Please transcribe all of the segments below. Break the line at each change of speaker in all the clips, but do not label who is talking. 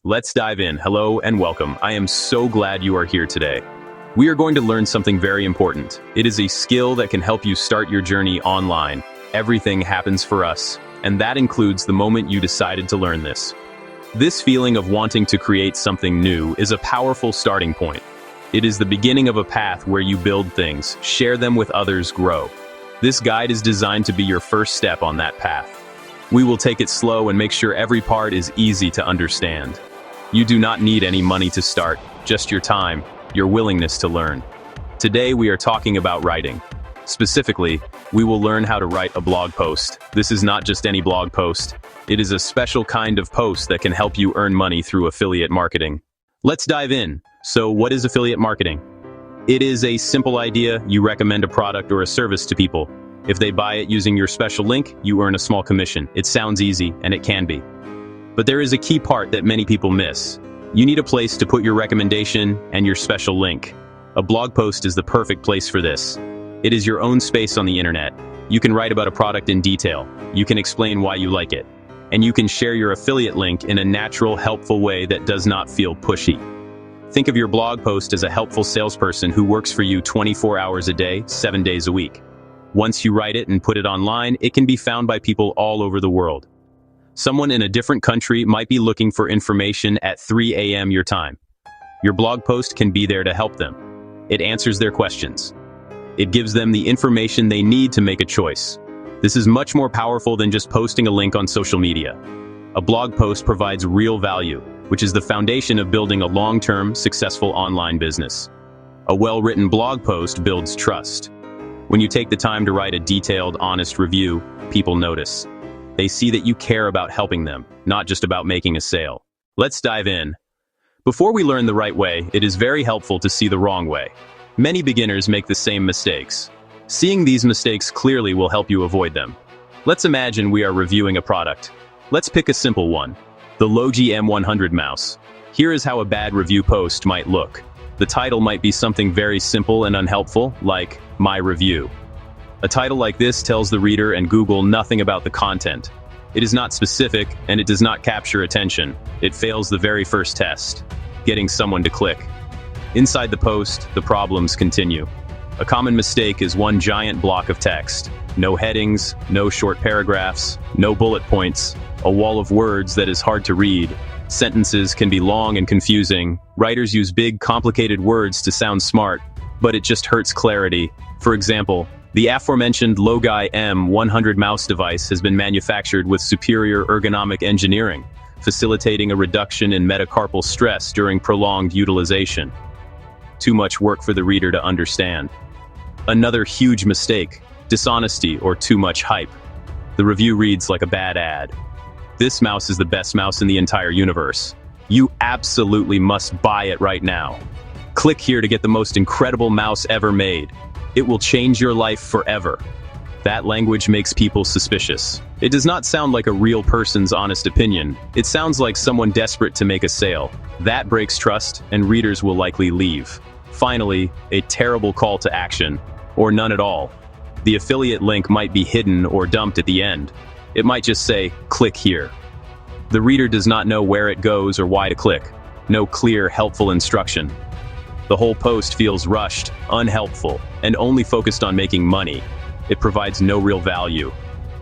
Let's dive in. Hello and welcome. I am so glad you are here today. We are going to learn something very important. It is a skill that can help you start your journey online. Everything happens for us, and that includes the moment you decided to learn this. This feeling of wanting to create something new is a powerful starting point. It is the beginning of a path where you build things, share them with others, grow. This guide is designed to be your first step on that path. We will take it slow and make sure every part is easy to understand. You do not need any money to start, just your time, your willingness to learn. Today we are talking about writing. Specifically, we will learn how to write a blog post. This is not just any blog post. It is a special kind of post that can help you earn money through affiliate marketing. Let's dive in. So what is affiliate marketing? It is a simple idea. You recommend a product or a service to people. If they buy it using your special link, you earn a small commission. It sounds easy, and it can be. But there is a key part that many people miss. You need a place to put your recommendation and your special link. A blog post is the perfect place for this. It is your own space on the internet. You can write about a product in detail. You can explain why you like it. And you can share your affiliate link in a natural, helpful way that does not feel pushy. Think of your blog post as a helpful salesperson who works for you 24 hours a day, 7 days a week. Once you write it and put it online, it can be found by people all over the world. Someone in a different country might be looking for information at 3 a.m. your time. Your blog post can be there to help them. It answers their questions. It gives them the information they need to make a choice. This is much more powerful than just posting a link on social media. A blog post provides real value, which is the foundation of building a long-term, successful online business. A well-written blog post builds trust. When you take the time to write a detailed, honest review, people notice. They see that you care about helping them, not just about making a sale. Let's dive in. Before we learn the right way, it is very helpful to see the wrong way. Many beginners make the same mistakes. Seeing these mistakes clearly will help you avoid them. Let's imagine we are reviewing a product. Let's pick a simple one, the Logi M100 mouse. Here is how a bad review post might look. The title might be something very simple and unhelpful, like, My Review. A title like this tells the reader and Google nothing about the content. It is not specific, and it does not capture attention. It fails the very first test, getting someone to click. Inside the post, the problems continue. A common mistake is one giant block of text. No headings, no short paragraphs, no bullet points, a wall of words that is hard to read. Sentences can be long and confusing. Writers use big, complicated words to sound smart, but it just hurts clarity. For example, the aforementioned Logi M100 mouse device has been manufactured with superior ergonomic engineering, facilitating a reduction in metacarpal stress during prolonged utilization. Too much work for the reader to understand. Another huge mistake, dishonesty or too much hype. The review reads like a bad ad. This mouse is the best mouse in the entire universe. You absolutely must buy it right now. Click here to get the most incredible mouse ever made. It will change your life forever. That language makes people suspicious. It does not sound like a real person's honest opinion. It sounds like someone desperate to make a sale. That breaks trust, and readers will likely leave. Finally, a terrible call to action, or none at all. The affiliate link might be hidden or dumped at the end. It might just say, click here. The reader does not know where it goes or why to click. No clear, helpful instruction. The whole post feels rushed, unhelpful, and only focused on making money. It provides no real value.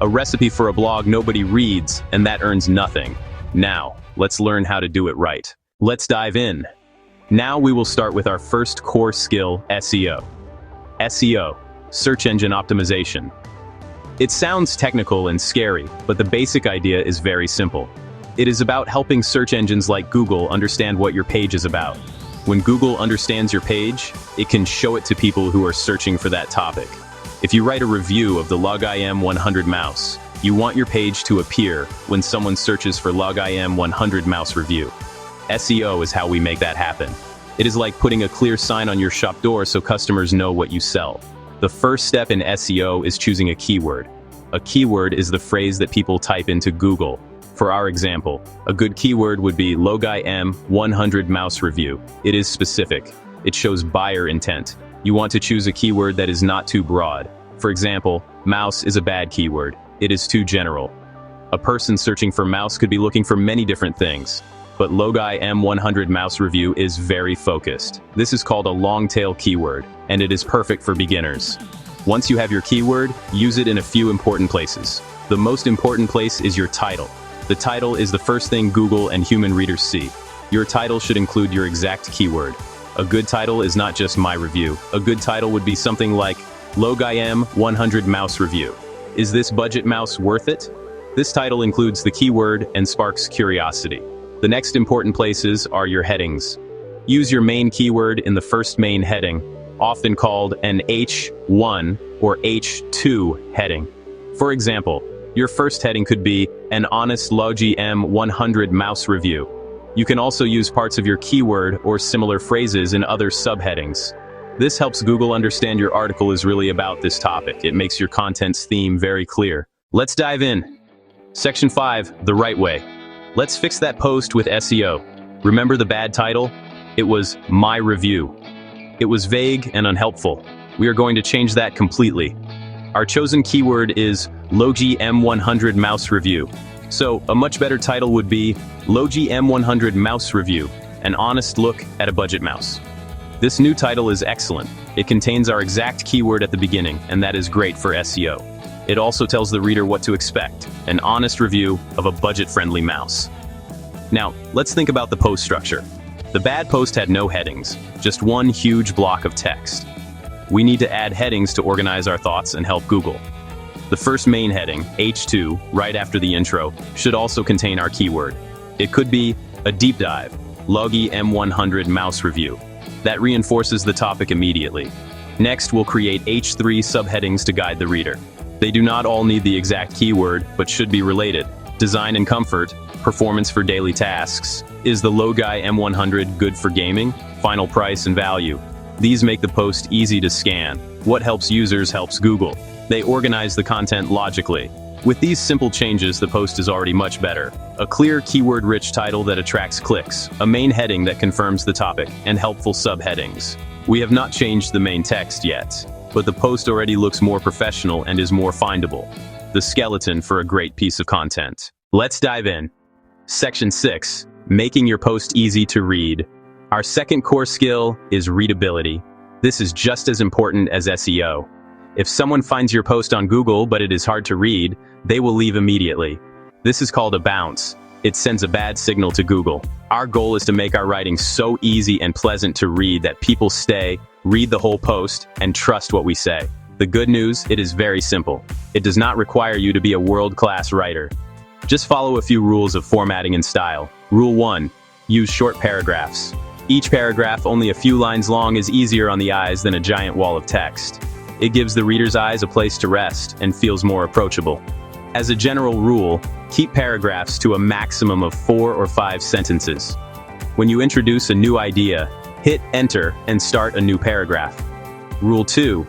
A recipe for a blog nobody reads, and that earns nothing. Now, let's learn how to do it right. Let's dive in. Now we will start with our first core skill, SEO. SEO, search engine optimization. It sounds technical and scary, but the basic idea is very simple. It is about helping search engines like Google understand what your page is about. When Google understands your page, it can show it to people who are searching for that topic. If you write a review of the Logi M100 mouse, you want your page to appear when someone searches for Logi M100 mouse review. SEO is how we make that happen. It is like putting a clear sign on your shop door so customers know what you sell. The first step in SEO is choosing a keyword. A keyword is the phrase that people type into Google. For our example, a good keyword would be Logi M100 mouse review. It is specific. It shows buyer intent. You want to choose a keyword that is not too broad. For example, mouse is a bad keyword. It is too general. A person searching for mouse could be looking for many different things. but Logi M100 mouse review is very focused. This is called a long tail keyword, and it is perfect for beginners. Once you have your keyword, use it in a few important places. The most important place is your title. The title is the first thing Google and human readers see. Your title should include your exact keyword. A good title is not just my review. A good title would be something like Logi M100 mouse review. Is this budget mouse worth it? This title includes the keyword and sparks curiosity. The next important places are your headings. Use your main keyword in the first main heading, often called an H1 or H2 heading. For example, your first heading could be an honest Logi M100 mouse review. You can also use parts of your keyword or similar phrases in other subheadings. This helps Google understand your article is really about this topic. It makes your content's theme very clear. Let's dive in. Section 5, the right way. Let's fix that post with SEO. Remember the bad title? It was my review. It was vague and unhelpful. We are going to change that completely. Our chosen keyword is Logi M100 mouse review. So a much better title would be Logi M100 mouse review, an honest look at a budget mouse. This new title is excellent. It contains our exact keyword at the beginning, and that is great for SEO. It also tells the reader what to expect, an honest review of a budget-friendly mouse. Now, let's think about the post structure. The bad post had no headings, just one huge block of text. We need to add headings to organize our thoughts and help Google. The first main heading, H2, right after the intro, should also contain our keyword. It could be a deep dive, Logi M100 mouse review. That reinforces the topic immediately. Next, we'll create H3 subheadings to guide the reader. They do not all need the exact keyword, but should be related. Design and comfort, performance for daily tasks. Is the Logi M100 good for gaming? Final price and value. These make the post easy to scan. What helps users helps Google. They organize the content logically. With these simple changes, the post is already much better. A clear, keyword-rich title that attracts clicks, a main heading that confirms the topic, and helpful subheadings. We have not changed the main text yet, but the post already looks more professional and is more findable. The skeleton for a great piece of content. Let's dive in. Section 6, making your post easy to read. Our second core skill is readability. This is just as important as SEO. If someone finds your post on Google but it is hard to read, they will leave immediately. This is called a bounce. It sends a bad signal to Google. Our goal is to make our writing so easy and pleasant to read that people stay, read the whole post, and trust what we say. The good news, it is very simple. It does not require you to be a world-class writer. Just follow a few rules of formatting and style. Rule 1. Use short paragraphs. Each paragraph, only a few lines long, is easier on the eyes than a giant wall of text. It gives the reader's eyes a place to rest and feels more approachable. As a general rule, keep paragraphs to a maximum of 4 or 5 sentences. When you introduce a new idea, hit enter and start a new paragraph. Rule 2.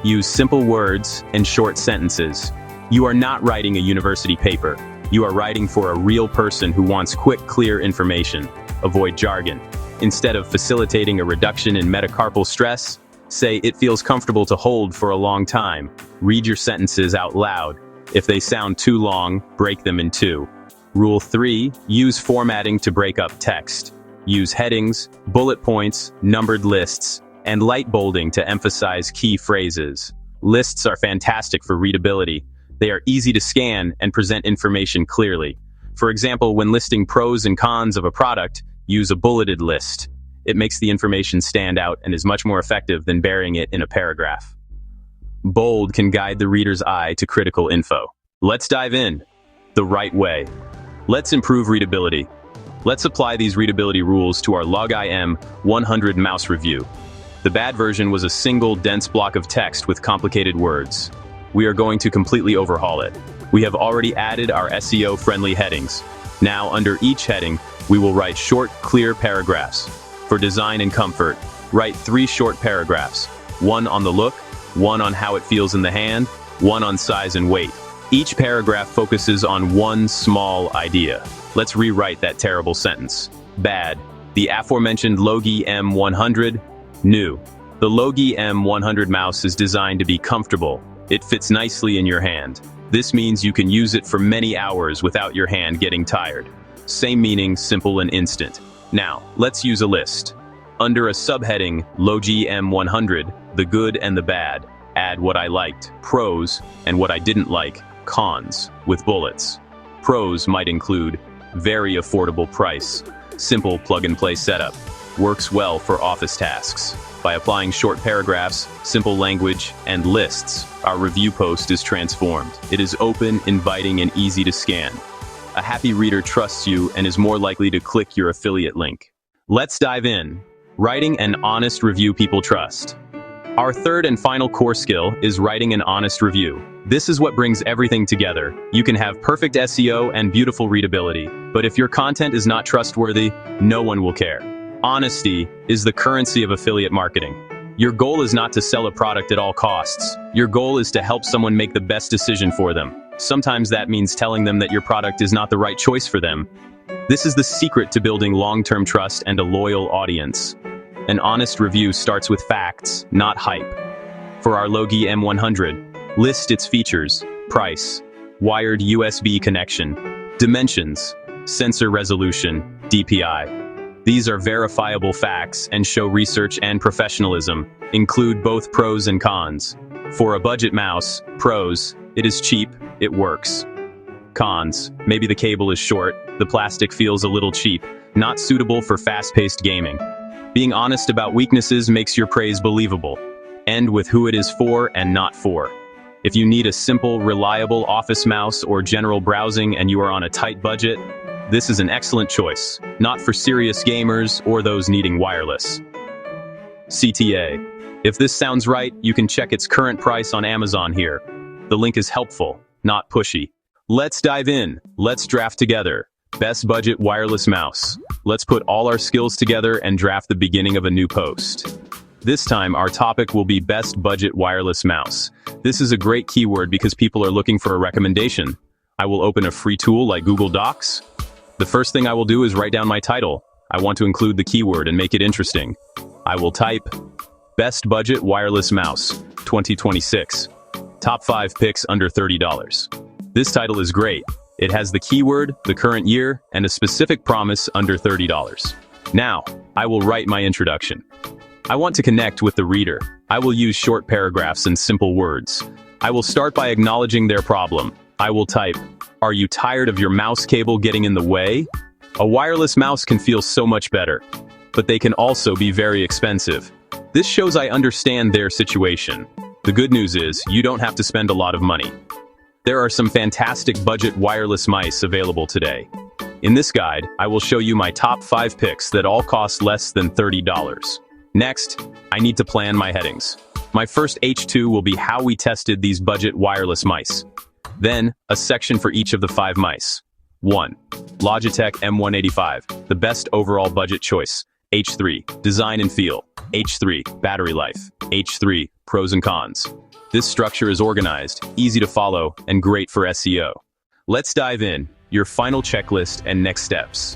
Use simple words and short sentences. You are not writing a university paper. You are writing for a real person who wants quick, clear information. Avoid jargon. Instead of facilitating a reduction in metacarpal stress, say it feels comfortable to hold for a long time. Read your sentences out loud. If they sound too long, break them in 2. Rule 3. Use formatting to break up text. Use headings, bullet points, numbered lists, and light bolding to emphasize key phrases. Lists are fantastic for readability. They are easy to scan and present information clearly. For example, when listing pros and cons of a product, use a bulleted list. It makes the information stand out and is much more effective than burying it in a paragraph. Bold can guide the reader's eye to critical info. Let's dive in. The right way. Let's improve readability. Let's apply these readability rules to our Logi M100 mouse review. The bad version was a single dense block of text with complicated words. We are going to completely overhaul it. We have already added our SEO-friendly headings. Now, under each heading, we will write short, clear paragraphs. For design and comfort, write 3 short paragraphs. 1 on the look, 1 on how it feels in the hand, 1 on size and weight. Each paragraph focuses on one small idea. Let's rewrite that terrible sentence. Bad. The aforementioned Logi M100. New. The Logi M100 mouse is designed to be comfortable. It fits nicely in your hand. This means you can use it for many hours without your hand getting tired. Same meaning, simple and instant. Now, let's use a list. Under a subheading, Logi M100, the good and the bad, add what I liked, pros, and what I didn't like, cons, with bullets. Pros might include very affordable price, simple plug-and-play setup, works well for office tasks. By applying short paragraphs, simple language, and lists, our review post is transformed. It is open, inviting, and easy to scan. A happy reader trusts you and is more likely to click your affiliate link. Let's dive in. Writing an honest review people trust. Our third and final core skill is writing an honest review. This is what brings everything together. You can have perfect SEO and beautiful readability, but if your content is not trustworthy, no one will care. Honesty is the currency of affiliate marketing. Your goal is not to sell a product at all costs. Your goal is to help someone make the best decision for them. Sometimes that means telling them that your product is not the right choice for them. This is the secret to building long-term trust and a loyal audience. An honest review starts with facts, not hype. For our Logi M100, list its features, price, wired USB connection, dimensions, sensor resolution, DPI. These are verifiable facts and show research and professionalism. Include both pros and cons. For a budget mouse, pros, it is cheap, it works. Cons, maybe the cable is short, the plastic feels a little cheap, not suitable for fast-paced gaming. Being honest about weaknesses makes your praise believable. End with who it is for and not for. If you need a simple, reliable office mouse or general browsing and you are on a tight budget, this is an excellent choice, not for serious gamers or those needing wireless. CTA. If this sounds right, you can check its current price on Amazon here. The link is helpful, not pushy. Let's dive in. Let's draft together. Best budget wireless mouse. Let's put all our skills together and draft the beginning of a new post. This time, our topic will be best budget wireless mouse. This is a great keyword because people are looking for a recommendation. I will open a free tool like Google Docs. The first thing I will do is write down my title. I want to include the keyword and make it interesting. I will type, Best Budget Wireless Mouse, 2026. Top 5 picks under $30. This title is great. It has the keyword, the current year, and a specific promise under $30. Now, I will write my introduction. I want to connect with the reader. I will use short paragraphs and simple words. I will start by acknowledging their problem. I will type, Are you tired of your mouse cable getting in the way? A wireless mouse can feel so much better, but they can also be very expensive. This shows I understand their situation. The good news is, you don't have to spend a lot of money. There are some fantastic budget wireless mice available today. In this guide, I will show you my top 5 picks that all cost less than $30. Next, I need to plan my headings. My first H2 will be how we tested these budget wireless mice. Then, a section for each of the 5 mice. 1. Logitech M185, the best overall budget choice. H3, design and feel. H3, battery life. H3, pros and cons. This structure is organized, easy to follow, and great for SEO. Let's dive in, your final checklist and next steps.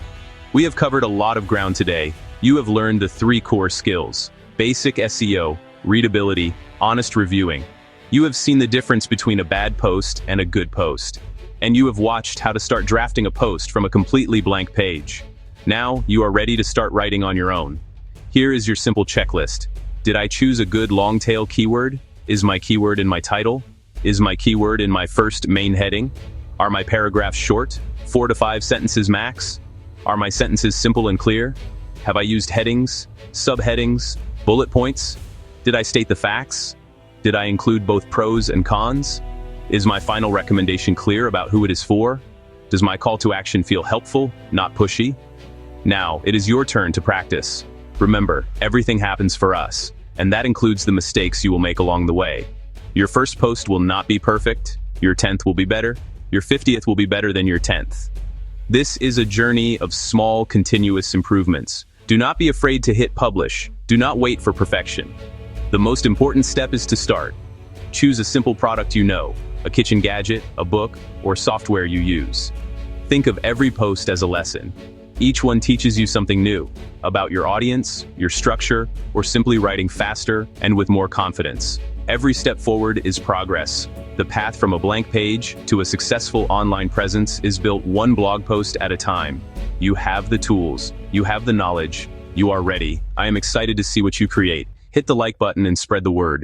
We have covered a lot of ground today. You have learned the 3 core skills: basic SEO, readability, honest reviewing. You have seen the difference between a bad post and a good post. And you have watched how to start drafting a post from a completely blank page. Now, you are ready to start writing on your own. Here is your simple checklist. Did I choose a good long-tail keyword? Is my keyword in my title? Is my keyword in my first main heading? Are my paragraphs short, 4 to 5 sentences max? Are my sentences simple and clear? Have I used headings, subheadings, bullet points? Did I state the facts? Did I include both pros and cons? Is my final recommendation clear about who it is for? Does my call to action feel helpful, not pushy? Now, it is your turn to practice. Remember, everything happens for us, and that includes the mistakes you will make along the way. Your first post will not be perfect, your 10th will be better, your 50th will be better than your 10th. This is a journey of small, continuous improvements. Do not be afraid to hit publish. Do not wait for perfection. The most important step is to start. Choose a simple product you know, a kitchen gadget, a book, or software you use. Think of every post as a lesson. Each one teaches you something new about your audience, your structure, or simply writing faster and with more confidence. Every step forward is progress. The path from a blank page to a successful online presence is built one blog post at a time. You have the tools, you have the knowledge, you are ready. I am excited to see what you create. Hit the like button and spread the word.